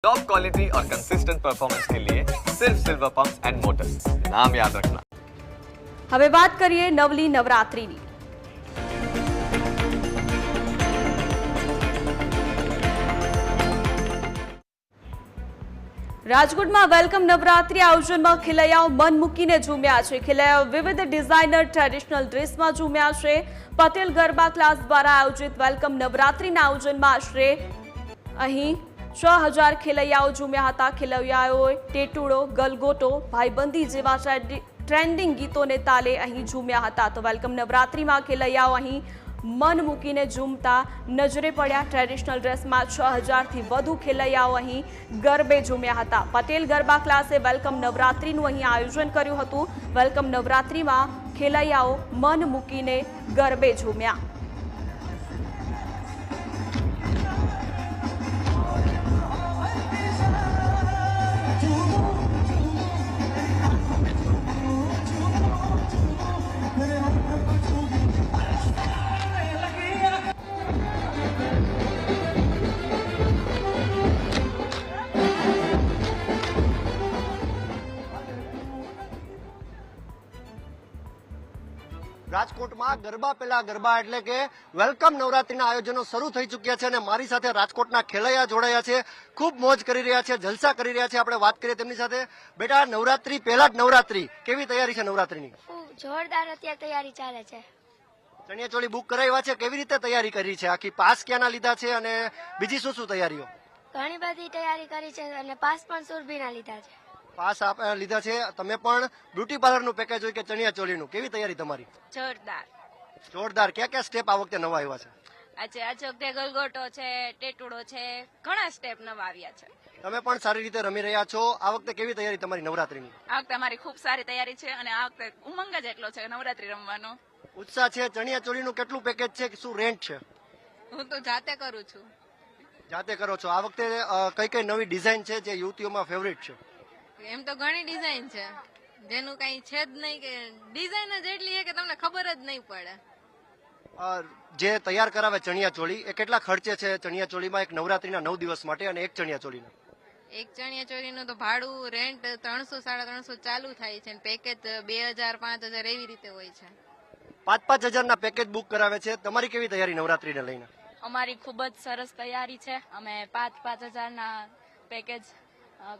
Top quality और consistent performance के लिए सिर्फ सिल्वर पंप्स एंड मोटर्स, नाम याद रखना। હવે વાત કરીએ નવલી નવરાત્રીની। રાજકોટમાં વેલકમ નવરાત્રી આયોજનમાં ખેલૈયાઓ મન મૂકીને ઝૂમ્યા છે। ખેલૈયાઓ વિવિધ ડિઝાઇનર ટ્રેડિશનલ ડ્રેસમાં ઝૂમ્યા છે। પટેલ ગરબા ક્લાસ દ્વારા આયોજિત વેલકમ નવરાત્રીના આયોજનમાં આશરે અહીં 6000 ખેલૈયાઓ ઝૂમ્યા હતા। ખેલૈયાઓએ ટેટુડો, ગલગોટો, ભાઈબંધી જેવા ટ્રેન્ડિંગ ગીતોને તાલે અહીં ઝૂમ્યા હતા। તો વેલકમ નવરાત્રીમાં ખેલૈયાઓ અહીં મન મૂકીને ઝૂમતા નજરે પડ્યા। ટ્રેડિશનલ ડ્રેસમાં 6000થી વધુ ખેલૈયાઓ અહીં ગરબે ઝૂમ્યા હતા। પટેલ ગરબા ક્લાસે વેલકમ નવરાત્રીનું અહીં આયોજન કર્યું હતું। વેલકમ નવરાત્રીમાં ખેલૈયાઓ મન મૂકીને ગરબે ઝૂમ્યા। રાજકોટમાં ગરબા પેલા ગરબા એટલે કે વેલકમ નવરાત્રીના આયોજનો શરૂ થઈ ચૂક્યા છે અને મારી સાથે રાજકોટના ખેલૈયા જોડાયા છે, ખૂબ મોજ કરી રહ્યા છે, જલસા કરી રહ્યા છે। આપણે વાત કરીએ તેમની સાથે। બેટા, નવરાત્રી પહેલા જ નવરાત્રી, કેવી તૈયારી છે નવરાત્રીની? જોરદાર અત્યારે તૈયારી ચાલે છે। ચણિયાચોળી બુક કરાવ્યા છે, કેવી રીતે તૈયારી કરી છે? આખી પાસ ક્યાંના લીધા છે અને બીજી શું શું તૈયારીઓ? ઘણી બધી તૈયારી કરી છે અને પાસ પણ સુરભીના લીધા છે। પાસ લીધા છે। તમે પણ બ્યુટી પાર્લરનું પેકેજ હોય કે ચણિયાચોળીનું, કેવી તૈયારી તમારી? જોરદાર જોરદાર। ક્યાં ક્યાં સ્ટેપ આ વખતે નવા આવ્યા છે? આ વખતે ગલગોટો છે, ટેટુડો છે, ઘણા સ્ટેપ નવા આવ્યા છે। તમે પણ સારી રીતે રમી રહ્યા છો। આ વખતે કેવી તૈયારી તમારી નવરાત્રીની? આ વખતે અમારી ખૂબ સારી તૈયારી છે અને આ વખતે ઉમંગ જ એટલો છે નવરાત્રી રમવાનો। ઉત્સાહ છે। ચણિયાચોળીનું કેટલું પેકેજ છે, શું રેન્ટ છે? હું તો જાતે કરું છું। જાતે કરો છો। આ વખતે કઈ કઈ નવી ડિઝાઇન છે જે યુવતીઓમાં ફેવરિટ છે? એમ તો ઘણી ડિઝાઇન છે જેનું કઈ છે જ નહીં, કે ડિઝાઇન જ એટલી છે કે તમને ખબર જ નહીં પડે। જે તૈયાર કરાવે ચણિયાચોળી, એ કેટલા ખર્ચે છે ચણિયાચોળીમાં એક નવરાત્રીના 9 દિવસ માટે અને એક ચણિયાચોળીના? એક ચણિયાચોળીનું તો ભાડું રેન્ટ 300-350 ચાલુ થાય છે, પેકેજ 2000-5000 એવી રીતે હોય છે। 5-5 હજારના પેકેજ બુક કરાવે છે। તમારી કેવી તૈયારી નવરાત્રીને લઈને? અમારી ખૂબ જ સરસ તૈયારી છે। અમે 5-5 હજારના પેકેજ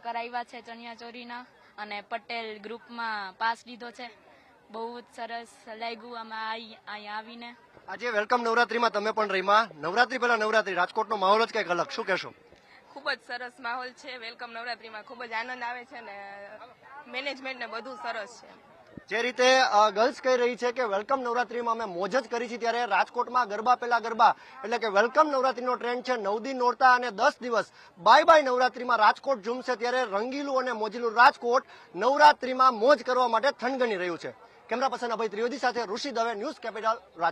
કરાવ્યા છે ચણિયાચોળીના અને પટેલ ગ્રુપમાં પાસ લીધો છે। બહુ જ સરસ લાગ્યું આમાં અહીંયા આવીને। આજે વેલકમ નવરાત્રીમાં તમે પણ રહીમાં। નવરાત્રી પહેલા નવરાત્રી, રાજકોટનો માહોલ જ કંઈક અલગ, શું કહેશો? ખૂબ જ સરસ માહોલ છે। વેલકમ નવરાત્રીમાં ખૂબ જ આનંદ આવે છે ને મેનેજમેન્ટ ને બધું સરસ છે। જે રીતે ગર્લ્સ કહી રહી છે કે વેલકમ નવરાત્રીમાં અમે મોજ જ કરી છે, ત્યારે રાજકોટમાં ગરબા પેલા ગરબા એટલે કે વેલકમ નવરાત્રીનો ટ્રેન્ડ છે। 9 દિન નોરતા અને 10 દિવસ બાય બાય નવરાત્રીમાં રાજકોટ ઝૂમશે, ત્યારે રંગીલું અને મોજીલું રાજકોટ નવરાત્રીમાં મોજ કરવા માટે થનગની રહ્યું છે। કેમેરા પર્સન અભય ત્રિવેદી સાથે ઋષિ દવે, ન્યૂઝ કેપિટલ, રાજકોટ।